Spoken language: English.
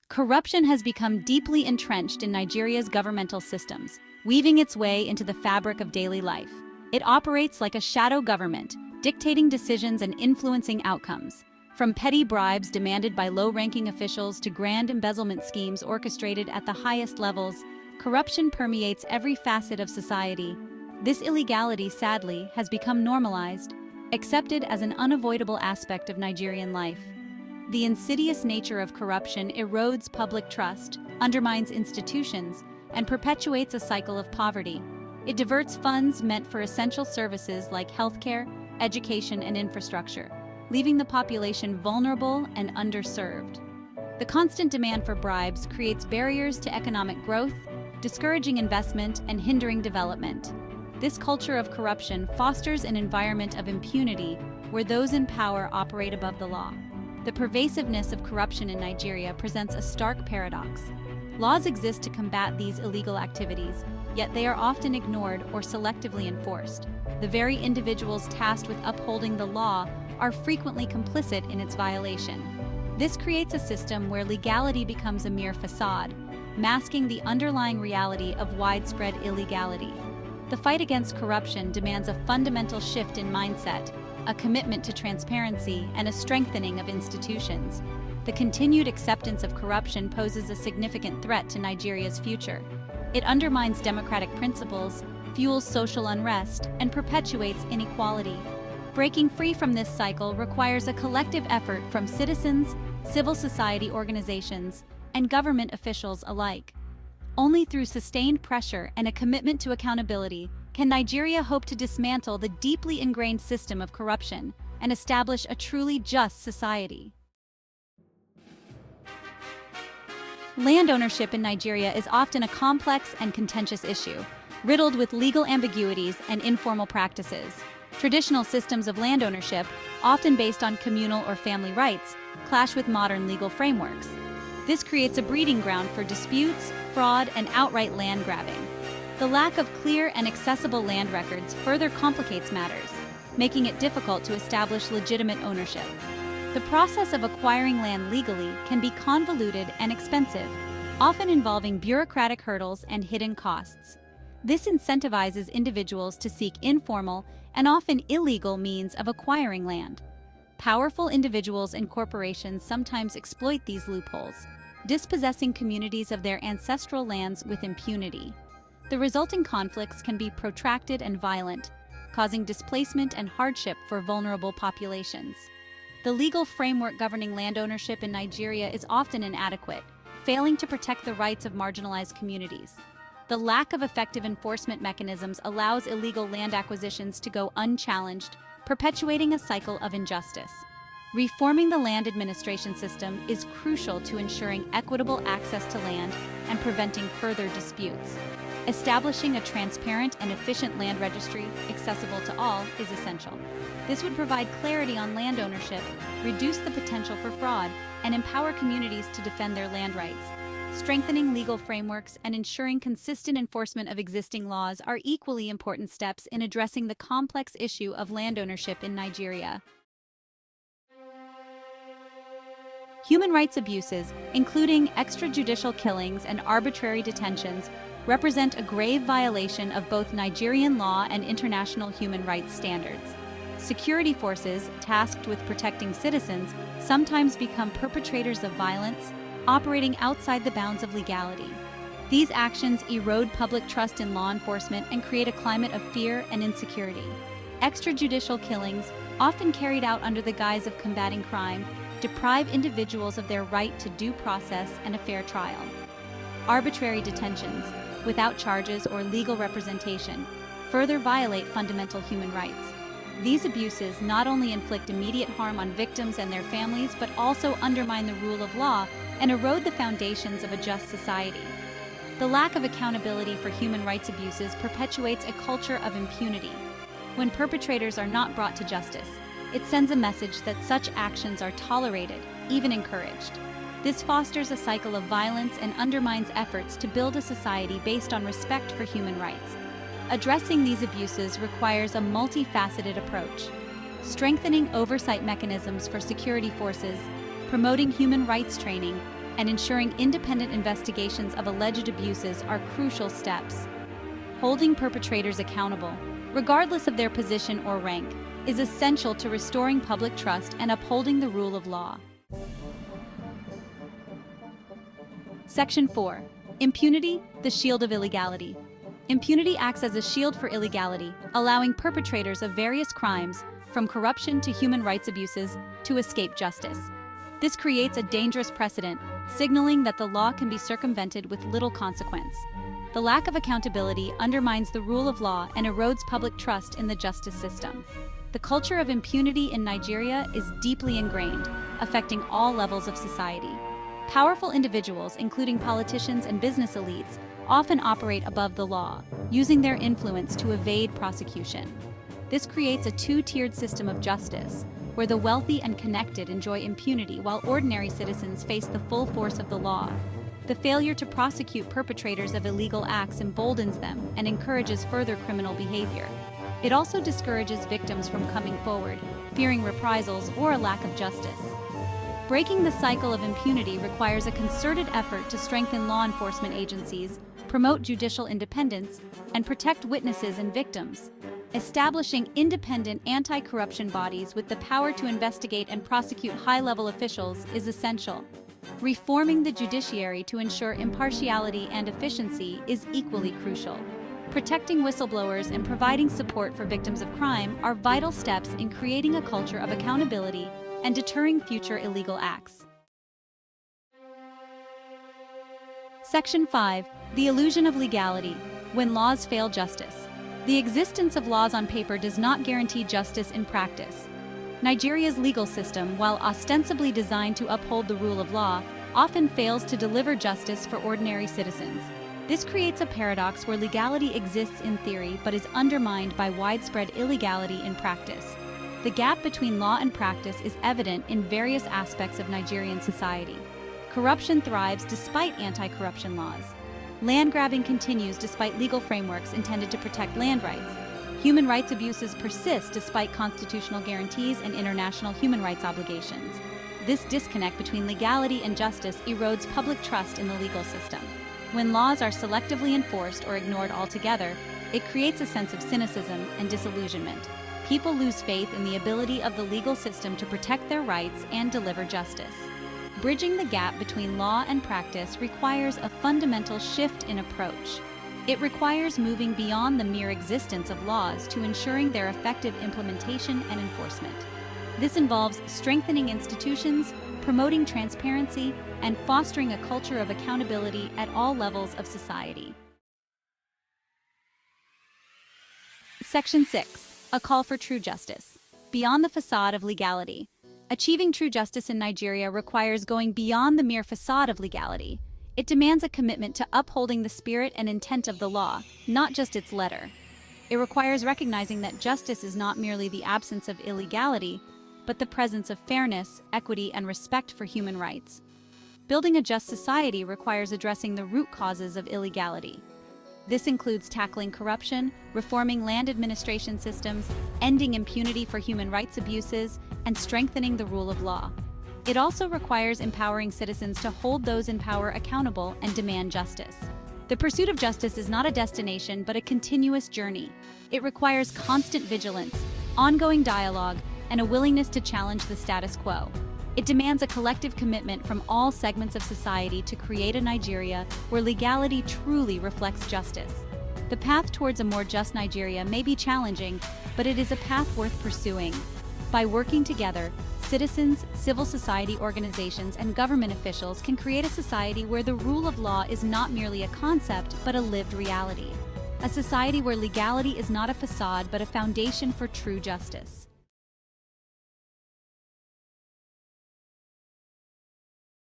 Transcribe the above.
Corruption has become deeply entrenched in Nigeria's governmental systems, weaving its way into the fabric of daily life. It operates like a shadow government, dictating decisions and influencing outcomes. From petty bribes demanded by low-ranking officials to grand embezzlement schemes orchestrated at the highest levels, corruption permeates every facet of society. This illegality, sadly, has become normalized, accepted as an unavoidable aspect of Nigerian life. The insidious nature of corruption erodes public trust, undermines institutions, and perpetuates a cycle of poverty. It diverts funds meant for essential services like healthcare, education, and infrastructure, leaving the population vulnerable and underserved. The constant demand for bribes creates barriers to economic growth, discouraging investment and hindering development. This culture of corruption fosters an environment of impunity where those in power operate above the law. The pervasiveness of corruption in Nigeria presents a stark paradox. Laws exist to combat these illegal activities, yet they are often ignored or selectively enforced. The very individuals tasked with upholding the law are frequently complicit in its violation. This creates a system where legality becomes a mere facade, masking the underlying reality of widespread illegality. The fight against corruption demands a fundamental shift in mindset, a commitment to transparency, and a strengthening of institutions. The continued acceptance of corruption poses a significant threat to Nigeria's future. It undermines democratic principles, fuels social unrest, and perpetuates inequality. Breaking free from this cycle requires a collective effort from citizens, civil society organizations, and government officials alike. Only through sustained pressure and a commitment to accountability can Nigeria hope to dismantle the deeply ingrained system of corruption and establish a truly just society. Land ownership in Nigeria is often a complex and contentious issue, riddled with legal ambiguities and informal practices. Traditional systems of land ownership, often based on communal or family rights, clash with modern legal frameworks. This creates a breeding ground for disputes, fraud, and outright land grabbing. The lack of clear and accessible land records further complicates matters, making it difficult to establish legitimate ownership. The process of acquiring land legally can be convoluted and expensive, often involving bureaucratic hurdles and hidden costs. This incentivizes individuals to seek informal and often illegal means of acquiring land. Powerful individuals and corporations sometimes exploit these loopholes, dispossessing communities of their ancestral lands with impunity. The resulting conflicts can be protracted and violent, causing displacement and hardship for vulnerable populations. The legal framework governing land ownership in Nigeria is often inadequate, failing to protect the rights of marginalized communities. The lack of effective enforcement mechanisms allows illegal land acquisitions to go unchallenged, perpetuating a cycle of injustice. Reforming the land administration system is crucial to ensuring equitable access to land and preventing further disputes. Establishing a transparent and efficient land registry, accessible to all, is essential. This would provide clarity on land ownership, reduce the potential for fraud, and empower communities to defend their land rights. Strengthening legal frameworks and ensuring consistent enforcement of existing laws are equally important steps in addressing the complex issue of land ownership in Nigeria. Human rights abuses, including extrajudicial killings and arbitrary detentions, represent a grave violation of both Nigerian law and international human rights standards. Security forces, tasked with protecting citizens, sometimes become perpetrators of violence, operating outside the bounds of legality. These actions erode public trust in law enforcement and create a climate of fear and insecurity. Extrajudicial killings, often carried out under the guise of combating crime, deprive individuals of their right to due process and a fair trial. Arbitrary detentions, without charges or legal representation, further violate fundamental human rights. These abuses not only inflict immediate harm on victims and their families, but also undermine the rule of law and erode the foundations of a just society. The lack of accountability for human rights abuses perpetuates a culture of impunity. When perpetrators are not brought to justice, it sends a message that such actions are tolerated, even encouraged. This fosters a cycle of violence and undermines efforts to build a society based on respect for human rights. Addressing these abuses requires a multifaceted approach. Strengthening oversight mechanisms for security forces, promoting human rights training, and ensuring independent investigations of alleged abuses are crucial steps. Holding perpetrators accountable, regardless of their position or rank, is essential to restoring public trust and upholding the rule of law. Section 4. Impunity, the shield of illegality. Impunity acts as a shield for illegality, allowing perpetrators of various crimes, from corruption to human rights abuses, to escape justice. This creates a dangerous precedent, signaling that the law can be circumvented with little consequence. The lack of accountability undermines the rule of law and erodes public trust in the justice system. The culture of impunity in Nigeria is deeply ingrained, affecting all levels of society. Powerful individuals, including politicians and business elites, often operate above the law, using their influence to evade prosecution. This creates a two-tiered system of justice, where the wealthy and connected enjoy impunity while ordinary citizens face the full force of the law. The failure to prosecute perpetrators of illegal acts emboldens them and encourages further criminal behavior. It also discourages victims from coming forward, fearing reprisals or a lack of justice. Breaking the cycle of impunity requires a concerted effort to strengthen law enforcement agencies, promote judicial independence, and protect witnesses and victims. Establishing independent anti-corruption bodies with the power to investigate and prosecute high-level officials is essential. Reforming the judiciary to ensure impartiality and efficiency is equally crucial. Protecting whistleblowers and providing support for victims of crime are vital steps in creating a culture of accountability and deterring future illegal acts. Section 5. The illusion of legality, when laws fail justice. The existence of laws on paper does not guarantee justice in practice. Nigeria's legal system, while ostensibly designed to uphold the rule of law, often fails to deliver justice for ordinary citizens. This creates a paradox where legality exists in theory but is undermined by widespread illegality in practice. The gap between law and practice is evident in various aspects of Nigerian society. Corruption thrives despite anti-corruption laws. Land grabbing continues despite legal frameworks intended to protect land rights. Human rights abuses persist despite constitutional guarantees and international human rights obligations. This disconnect between legality and justice erodes public trust in the legal system. When laws are selectively enforced or ignored altogether, it creates a sense of cynicism and disillusionment. People lose faith in the ability of the legal system to protect their rights and deliver justice. Bridging the gap between law and practice requires a fundamental shift in approach. It requires moving beyond the mere existence of laws to ensuring their effective implementation and enforcement. This involves strengthening institutions, promoting transparency, and fostering a culture of accountability at all levels of society. Section 6. A call for true justice. Beyond the facade of legality. Achieving true justice in Nigeria requires going beyond the mere facade of legality. It demands a commitment to upholding the spirit and intent of the law, not just its letter. It requires recognizing that justice is not merely the absence of illegality, but the presence of fairness, equity, and respect for human rights. Building a just society requires addressing the root causes of illegality. This includes tackling corruption, reforming land administration systems, ending impunity for human rights abuses, and strengthening the rule of law. It also requires empowering citizens to hold those in power accountable and demand justice. The pursuit of justice is not a destination, but a continuous journey. It requires constant vigilance, ongoing dialogue, and a willingness to challenge the status quo. It demands a collective commitment from all segments of society to create a Nigeria where legality truly reflects justice. The path towards a more just Nigeria may be challenging, but it is a path worth pursuing. By working together, citizens, civil society organizations, and government officials can create a society where the rule of law is not merely a concept, but a lived reality. A society where legality is not a facade, but a foundation for true justice.